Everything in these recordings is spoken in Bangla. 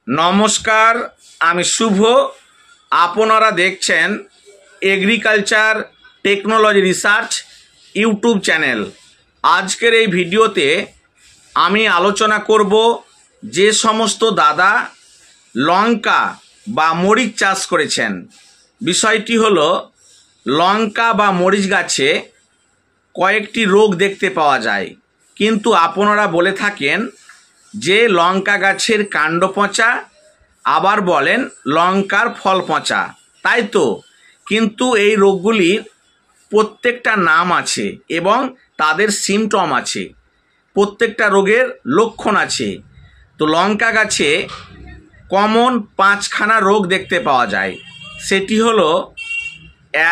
नमस्कार आमी शुभ आपनारा देखছেন agriculture technology research YouTube channel. आजकेर এই ভিডিওতে আমি আলোচনা করব যে সমস্ত দাদা লঙ্কা বা মরিচ চাষ করেছেন। বিষয়টি হলো লঙ্কা বা মরিচ গাছে কয়েকটি রোগ দেখতে পাওয়া যায়, কিন্তু আপনারা বলে থাকেন যে লঙ্কা গাছের কাণ্ড পচা, আবার বলেন লঙ্কার ফল পচা, তাই তো। কিন্তু এই রোগগুলির প্রত্যেকটা নাম আছে এবং তাদের সিমটম আছে, প্রত্যেকটা রোগের লক্ষণ আছে। তো লঙ্কা গাছে কমন 5খানা রোগ দেখতে পাওয়া যায়। সেটি হলো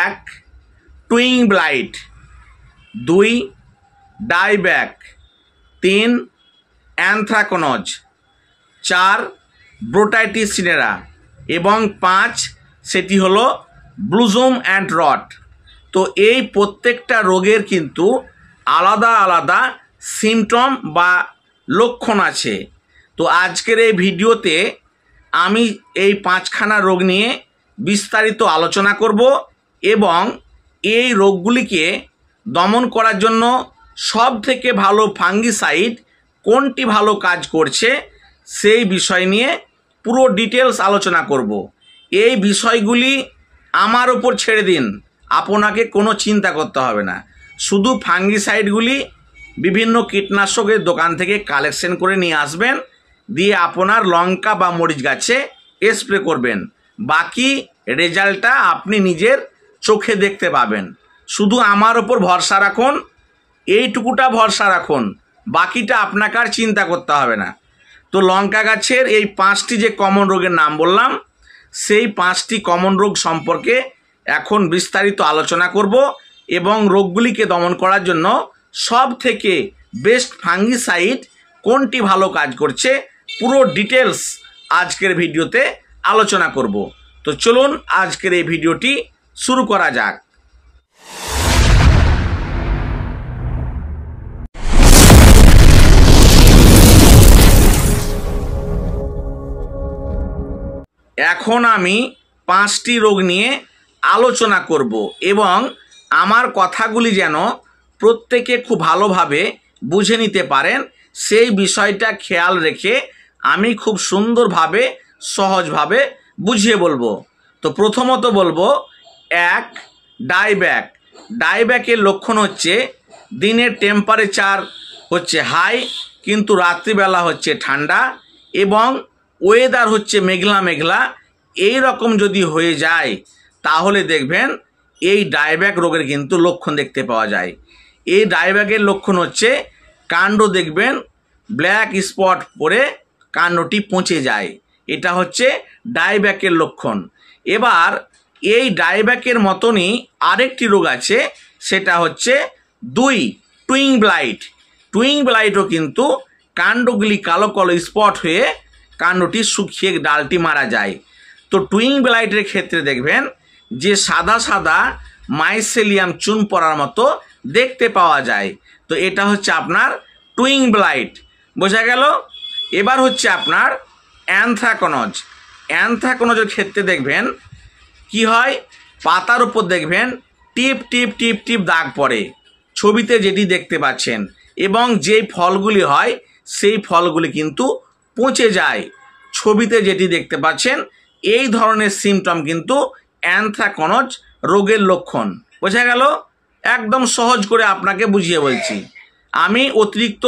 1 টুইং ব্লাইট, 2 ডাইব্যাক, 3 অ্যানথ্রাকনোজ, 4 ব্রোটাইটিস সিনেরা এবং 5 সেটি হলো ব্লুজুম অ্যান্ড রট। তো এই প্রত্যেকটা রোগের কিন্তু আলাদা আলাদা সিমটম বা লক্ষণ আছে। তো আজকের এই ভিডিওতে আমি এই 5খানা রোগ নিয়ে বিস্তারিত আলোচনা করব এবং এই রোগগুলিকে দমন করার জন্য সবথেকে ভালো ফাঙ্গিসাইড কোনটি ভালো কাজ করছে সেই বিষয় নিয়ে পুরো ডিটেলস আলোচনা করব। এই বিষয়গুলি আমার উপর ছেড়ে দিন, আপনাকে কোনো চিন্তা করতে হবে না। শুধু ফাঙ্গিসাইডগুলি বিভিন্ন কীটনাশকের দোকান থেকে কালেকশন করে নিয়ে আসবেন, দিয়ে আপনার লঙ্কা বা মরিচ গাছে স্প্রে করবেন। বাকি রেজাল্টটা আপনি নিজের চোখে দেখতে পাবেন। শুধু আমার ওপর ভরসা রাখুন, এইটুকুটা ভরসা রাখুন, বাকিটা আপনাকে আর চিন্তা করতে হবে না। তো লঙ্কা গাছের এই 5টি যে কমন রোগের নাম বললাম, সেই 5টি কমন রোগ সম্পর্কে এখন বিস্তারিত আলোচনা করব এবং রোগগুলিকে দমন করার জন্য সব থেকে বেস্ট ফাঙ্গিসাইড কোনটি ভালো কাজ করছে পুরো ডিটেলস আজকের ভিডিওতে আলোচনা করব। তো চলুন আজকের এই ভিডিওটি শুরু করা যাক। এখন আমি 5টি রোগ নিয়ে আলোচনা করব এবং আমার কথাগুলি যেন প্রত্যেকে খুব ভালোভাবে বুঝে নিতে পারেন সেই বিষয়টা খেয়াল রেখে আমি খুব সুন্দরভাবে সহজভাবে বুঝিয়ে বলবো। তো প্রথমত বলবো 1 ডাইব্যাক। ডাইব্যাকের লক্ষণ হচ্ছে দিনের টেম্পারেচার হচ্ছে হাই কিন্তু রাত্রিবেলা হচ্ছে ঠান্ডা এবং ওয়েদার হচ্ছে মেঘলা মেঘলা, এই রকম যদি হয়ে যায় তাহলে দেখবেন এই ডাইব্যাক রোগের কিন্তু লক্ষণ দেখতে পাওয়া যায়। এই ডাইব্যাকের লক্ষণ হচ্ছে কাণ্ড দেখবেন ব্ল্যাক স্পট পরে কাণ্ডটি পচে যায়, এটা হচ্ছে ডাইব্যাকের লক্ষণ। এবার এই ডাইব্যাকের মতনই আরেকটি রোগ আছে, সেটা হচ্ছে 2 টুইং ব্লাইট। টুইং ব্লাইটও কিন্তু কাণ্ডগুলি কালো কালো স্পট হয়ে কাণ্ডটি শুকিয়ে ডালটি মারা যায়। তো টুইং ব্লাইটের ক্ষেত্রে দেখবেন যে সাদা সাদা মাইসেলিয়াম চুন পড়ার মতো দেখতে পাওয়া যায়। তো এটা হচ্ছে আপনার টুইং ব্লাইট, বোঝা গেল। এবার হচ্ছে আপনার অ্যানথ্রাকনোজ। অ্যানথ্রাকনোজের ক্ষেত্রে দেখবেন কি হয়, পাতার উপর দেখবেন টিপ টিপ টিপ টিপ দাগ পড়ে, ছবিতে যেটি দেখতে পাচ্ছেন, এবং যেই ফলগুলি হয় সেই ফলগুলি কিন্তু পচে যায়, ছবিতে যেটি দেখতে পাচ্ছেন। এই ধরনের সিমটম কিন্তু অ্যানথ্রাকনোজ রোগের লক্ষণ, বোঝা গেল। একদম সহজ করে আপনাকে বুঝিয়ে বলছি, আমি অতিরিক্ত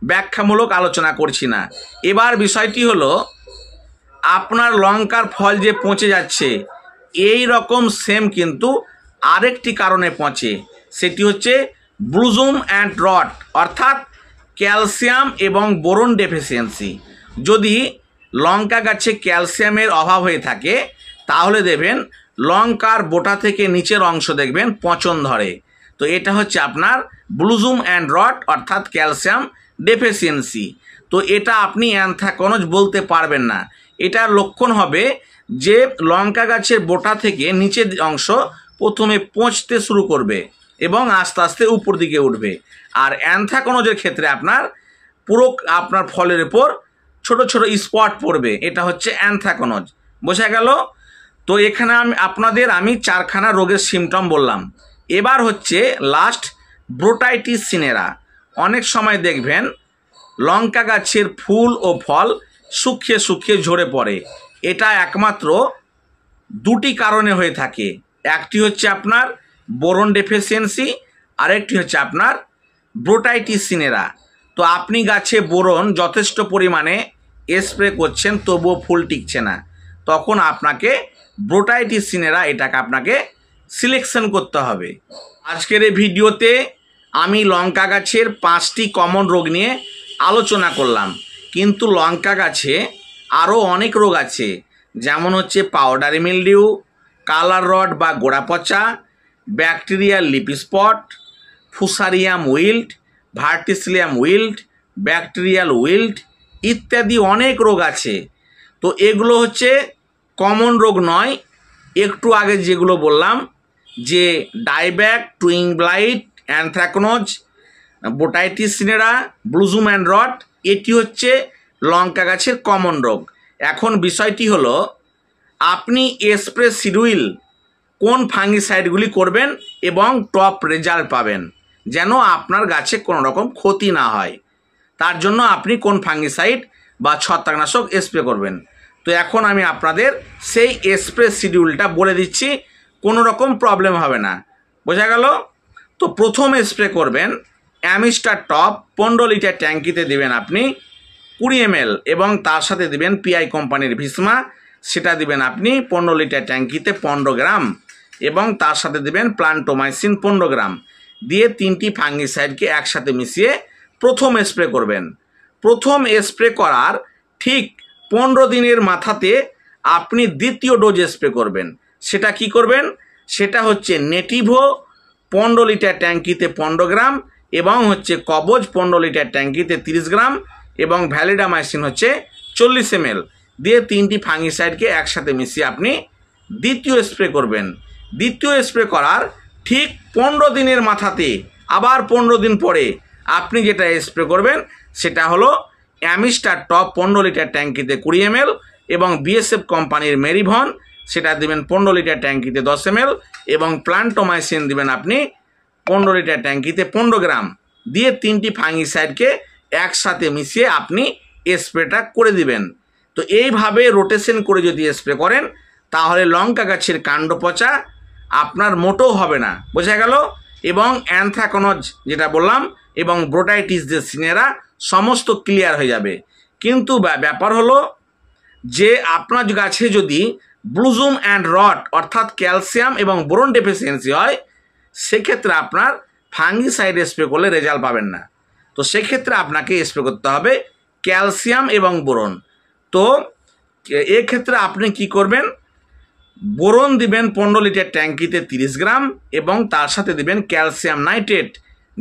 ব্যাখ্যামূলক আলোচনা করছি না। এবার বিষয়টি হলো আপনার লঙ্কার ফল যে পচে যাচ্ছে, এই রকম সেম কিন্তু আরেকটি কারণে পচে, সেটি হচ্ছে ব্লুজুম অ্যান্ড রট, অর্থাৎ ক্যালসিয়াম এবং বোরন ডেফিসিয়েন্সি। যদি লঙ্কা গাছে ক্যালসিয়ামের অভাব হয়ে থাকে তাহলে দেখবেন লঙ্কার বোটা থেকে নিচের অংশ দেখবেন পচন ধরে। তো এটা হচ্ছে আপনার ব্লুজুম অ্যান্ড রট অর্থাৎ ক্যালসিয়াম ডেফিসিয়েন্সি। তো এটা আপনি অ্যানথ্রাকনোজ বলতে পারবেন না। এটার লক্ষণ হবে যে লঙ্কা গাছের বোটা থেকে নিচের অংশ প্রথমে পচতে শুরু করবে এবং আস্তে আস্তে উপর দিকে উঠবে। আর অ্যানথ্রাকনোজের ক্ষেত্রে আপনার পুরো আপনার ফলের উপর ছোট ছোট স্পট পড়বে, এটা হচ্ছে অ্যানথ্রাকনোজ। বোঝা গেল? তো এখানে আমি 4খানা রোগের সিমটম বললাম। এবার হচ্ছে লাস্ট ব্রোটাইটিস সিনেরা। অনেক সময় দেখবেন লঙ্কা গাছের ফুল ও ফল শুকিয়ে শুকিয়ে ঝরে পড়ে। এটা একমাত্র দুটি কারণে হয়ে থাকে। একটি হচ্ছে আপনার বোরন ডেফিসিয়েন্সি, আরেকটি হচ্ছে আপনার ব্রোটাইটিস সিনেরা। তো আপনি গাছে বোরন যথেষ্ট পরিমাণে স্প্রে করছেন, তবুও ফুল টিকছে না, তখন আপনাকে ব্রোটাইটিস সিনেরা এটাকে আপনাকে সিলেকশন করতে হবে। আজকের এই ভিডিওতে আমি লঙ্কা গাছের 5টি কমন রোগ নিয়ে আলোচনা করলাম, কিন্তু লঙ্কা গাছে আরও অনেক রোগ আছে, যেমন হচ্ছে পাউডারি মিলডিউ, কালার রড বা গোড়া পচা, bacterial leaf spot, fusarium wilt, verticillium wilt, bacterial wilt ইত্যাদি অনেক রোগ আছে। তো এগুলো হচ্ছে কমন রোগ নয়। একটু আগে যেগুলো বললাম, যে ডাইব্যাক, টুইং ব্লাইট, অ্যানথ্রাকনোজ, ব্রোটাইটিস সিনেরা, ব্লুজুম অ্যান্ড রট, এটি হচ্ছে লঙ্কা গাছের কমন রোগ। এখন বিষয়টি হলো আপনি স্প্রে শিডিউল কোন ফাঙ্গিসাইডগুলি করবেন এবং টপ রেজাল্ট পাবেন, যেন আপনার গাছে কোনো রকম ক্ষতি না হয়। তার জন্য আপনি কোন ফাঙ্গিসাইড বা ছত্রাকনাশক স্প্রে করবেন। তো এখন আমি আপনাদের সেই স্প্রে শিডিউলটা বলে দিচ্ছি, কোনো রকম প্রবলেম হবে না। বোঝা গেল? তো প্রথম স্প্রে করবেন অ্যামিস্টার টপ 15 লিটার ট্যাঙ্কিতে দেবেন আপনি 20 ml, এবং তার সাথে দেবেন পিআই কোম্পানির ভিসমা, সেটা দিবেন আপনি 15 লিটার ট্যাঙ্কিতে 15 গ্রাম, এবং তার সাথে দেবেন প্লান্টোমাইসিন 15 গ্রাম দিয়ে 3টি ফাঙ্গিসাইডকে একসাথে মিশিয়ে প্রথম স্প্রে করবেন। প্রথম স্প্রে করার ঠিক 15 দিনের মাথাতে আপনি দ্বিতীয় ডোজ স্প্রে করবেন। সেটা কি করবেন? সেটা হচ্ছে নেটিভো 15 লিটার ট্যাঙ্কিতে 15 গ্রাম, এবং হচ্ছে কবজ 15 লিটার ট্যাঙ্কিতে 30 গ্রাম, এবং ভ্যালিডামাইসিন হচ্ছে 40 ml দিয়ে 3টি ফাঙ্গিসাইডকে একসাথে মিশিয়ে আপনি দ্বিতীয় স্প্রে করবেন। দ্বিতীয় স্প্রে করার ঠিক 15 দিনের মাথাতে আবার 15 দিন পরে আপনি যেটা স্প্রে করবেন সেটা হলো অ্যামিস্টার টপ 15 লিটার ট্যাঙ্কিতে 20 ml, এবং বিএসএফ কোম্পানির মেরিভন সেটা দেবেন 15 লিটার ট্যাঙ্কিতে 10 ml, এবং প্লান্টোমাইসিন দেবেন আপনি 15 লিটার ট্যাঙ্কিতে 15 গ্রাম দিয়ে 3টি ফাঙ্গিসাইডকে একসাথে মিশিয়ে আপনি স্প্রেটা করে দিবেন। তো এইভাবে রোটেশন করে যদি স্প্রে করেন তাহলে লঙ্কা গাছের কাণ্ড পচা আপনার মোটেও হবে না। বোঝা গেল? এবং অ্যানথ্রাকনোজ যেটা বললাম এবং ব্রোটাইটিস যে সিনেরা সমস্ত ক্লিয়ার হয়ে যাবে। কিন্তু ব্যাপার হলো যে আপনার গাছে যদি ব্লুজুম অ্যান্ড রট অর্থাৎ ক্যালসিয়াম এবং বোরন ডেফিসিয়েন্সি হয়, সেক্ষেত্রে আপনার ফাঙ্গিসাইড স্প্রে করলে রেজাল্ট পাবেন না। তো সেক্ষেত্রে আপনাকে স্প্রে করতে হবে ক্যালসিয়াম এবং বোরন। তো এক্ষেত্রে আপনি কি করবেন? বোরন দিবেন 15 লিটার ট্যাঙ্কিতে 30 গ্রাম, এবং তার সাথে দিবেন ক্যালসিয়াম নাইট্রেট,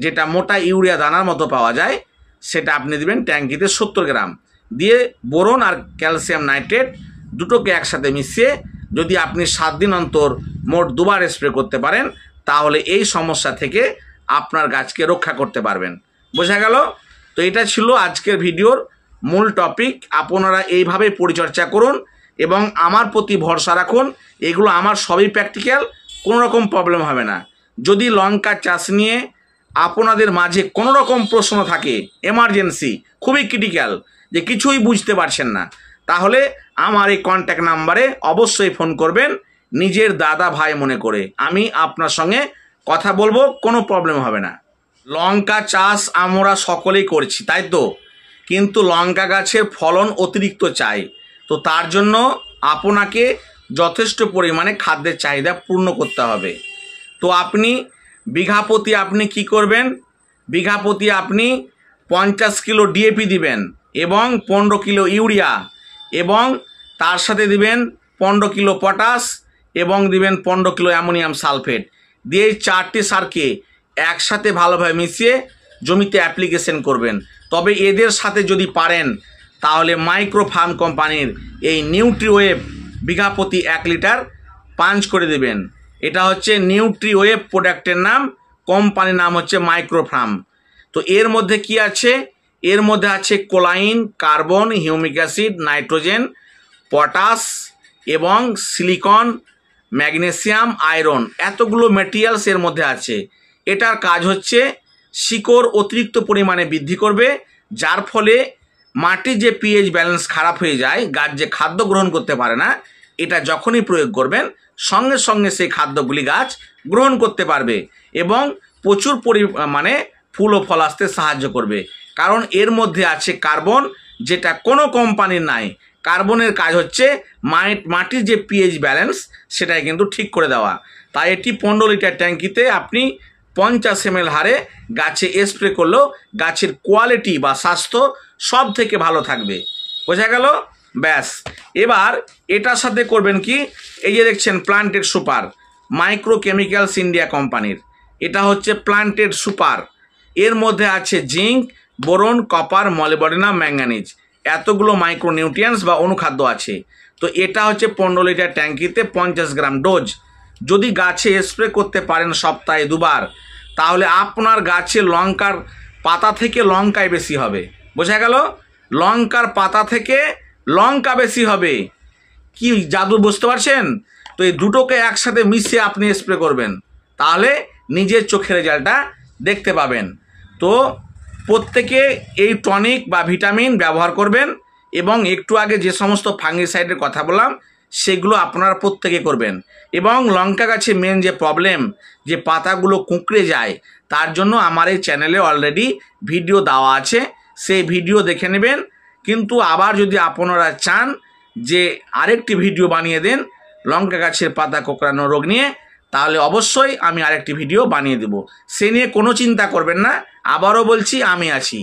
যেটা মোটা ইউরিয়া দানার মতো পাওয়া যায়, সেটা আপনি দিবেন ট্যাঙ্কিতে 70 গ্রাম দিয়ে বোরন আর ক্যালসিয়াম নাইট্রেট দুটোকে একসাথে মিশিয়ে যদি আপনি 7 দিন অন্তর মোট 2 বার স্প্রে করতে পারেন, তাহলে এই সমস্যা থেকে আপনার গাছকে রক্ষা করতে পারবেন। বোঝা গেল? তো এটা ছিল আজকের ভিডিওর মূল টপিক। আপনারা এইভাবে পরিচর্যা করুন এবং আমার প্রতি ভরসা রাখুন। এগুলো আমার সবই প্র্যাকটিক্যাল, কোনো রকম প্রবলেম হবে না। যদি লঙ্কা চাষ নিয়ে আপনাদের মাঝে কোনো রকম প্রশ্ন থাকে, এমার্জেন্সি খুবই ক্রিটিক্যাল, যে কিছুই বুঝতে পারছেন না, তাহলে আমার এই কন্ট্যাক্ট নাম্বারে অবশ্যই ফোন করবেন, নিজের দাদা ভাই মনে করে আমি আপনার সঙ্গে কথা বলবো, কোনো প্রবলেম হবে না। লঙ্কা চাষ আমরা সকলেই করছি, তাই তো, কিন্তু লঙ্কা গাছের ফলন অতিরিক্ত চাই। তো তার জন্য আপনাকে যথেষ্ট পরিমাণে খাদ্যের চাহিদা পূর্ণ করতে হবে। তো আপনি বিঘা প্রতি আপনি কি করবেন? বিঘা প্রতি আপনি 50 কিলো ডিএপি দিবেন, এবং 15 কিলো ইউরিয়া, এবং তার সাথে দিবেন 15 কিলো পটাশ, এবং দিবেন 15 কিলো অ্যামোনিয়াম সালফেট দিয়ে 4টি সারকে একসাথে ভালোভাবে মিশিয়ে জমিতে অ্যাপ্লিকেশন করবেন। তবে এদের সাথে যদি পারেন তাহলে মাইক্রোফার্ম কোম্পানির এই নিউট্রিওয়েভ বিঘা প্রতি 1 লিটার পাঞ্চ করে দেবেন। এটা হচ্ছে নিউট্রিওয়েভ প্রোডাক্টের নাম, কোম্পানির নাম হচ্ছে মাইক্রোফার্ম। তো এর মধ্যে কি আছে? এর মধ্যে আছে choline, carbon, humic acid, nitrogen, potash এবং সিলিকন, ম্যাগনেসিয়াম, আয়রন, এতগুলো মেটেরিয়ালস এর মধ্যে আছে। এটার কাজ হচ্ছে শিকড় অতিরিক্ত পরিমাণে বৃদ্ধি করবে, যার ফলে মাটির যে পিএইচ ব্যালেন্স খারাপ হয়ে যায়, গাছ যে খাদ্য গ্রহণ করতে পারে না, এটা যখনই প্রয়োগ করবেন সঙ্গে সঙ্গে সেই খাদ্যগুলি গাছ গ্রহণ করতে পারবে এবং প্রচুর পরিমাণে ফুল ও ফল আসতে সাহায্য করবে। কারণ এর মধ্যে আছে কার্বন, যেটা কোনো কোম্পানির নাই। কার্বনের কাজ হচ্ছে মাটির যে পিএইচ ব্যালেন্স সেটাই কিন্তু ঠিক করে দেওয়া। তাই এটি 15 লিটার ট্যাঙ্কিতে আপনি 50 ml হারে গাছে স্প্রে করলেও গাছের কোয়ালিটি বা স্বাস্থ্য সব থেকে ভালো থাকবে। বোঝা গেল? ব্যাস, এবার এটার সাথে করবেন কি, এই যে দেখছেন planted super, micro chemicals India কোম্পানির, এটা হচ্ছে প্লান্টেড সুপার। এর মধ্যে আছে zinc, boron, copper, molybdenum, manganese, এতগুলো মাইক্রো নিউট্রিয়েন্টস বা অনুখাদ্য আছে। তো এটা হচ্ছে 15 লিটার ট্যাঙ্কিতে 50 গ্রাম ডোজ। যদি গাছে স্প্রে করতে পারেন সপ্তাহে 2 বার, তাহলে আপনার গাছে লঙ্কার পাতা থেকে লঙ্কায় বেশি হবে। বোঝা গেল? লঙ্কার পাতা থেকে লঙ্কা বেশি হবে। কি জাদু, বুঝতে পারছেন? তো এই দুটোকে একসাথে মিশিয়ে আপনি স্প্রে করবেন, তাহলে নিজের চোখের রেজাল্টটা দেখতে পাবেন। তো প্রত্যেকে এই টনিক বা ভিটামিন ব্যবহার করবেন এবং একটু আগে যে সমস্ত ফাঙ্গিসাইডের কথা বললাম সেগুলো আপনারা প্রত্যেকে করবেন। এবং লঙ্কা গাছে মেন যে প্রবলেম, যে পাতাগুলো কুঁকড়ে যায়, তার জন্য আমার এই চ্যানেলে অলরেডি ভিডিও দেওয়া আছে, সেই ভিডিও দেখে নেবেন। কিন্তু আবার যদি আপনারা চান যে আরেকটি ভিডিও বানিয়ে দেন লঙ্কা গাছের পাতা কোঁকড়ানো রোগ নিয়ে, তাহলে অবশ্যই আমি আরেকটি ভিডিও বানিয়ে দেব। সে নিয়ে কোনো চিন্তা করবেন না, আবারও বলছি আমি আছি।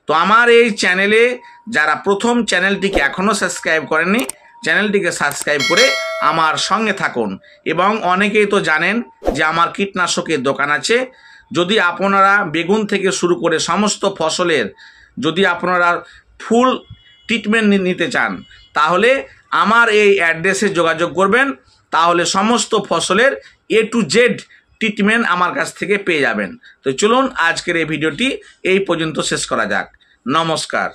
তো আমার এই চ্যানেলে যারা প্রথম চ্যানেলটিকে এখনও সাবস্ক্রাইব করেননি, চ্যানেলটিকে সাবস্ক্রাইব করে আমার সঙ্গে থাকুন। এবং অনেকেই তো জানেন যে আমার কীটনাশকের দোকান আছে। যদি আপনারা বেগুন থেকে শুরু করে সমস্ত ফসলের যদি আপনারা ফুল ট্রিটমেন্ট নিতে চান, তাহলে আমার এই অ্যাড্রেসে যোগাযোগ করবেন, তাহলে সমস্ত ফসলের A to Z ট্রিটমেন্ট আমার কাছ থেকে পেয়ে যাবেন। তো চলুন আজকের এই ভিডিওটি এই পর্যন্ত শেষ করা যাক। নমস্কার।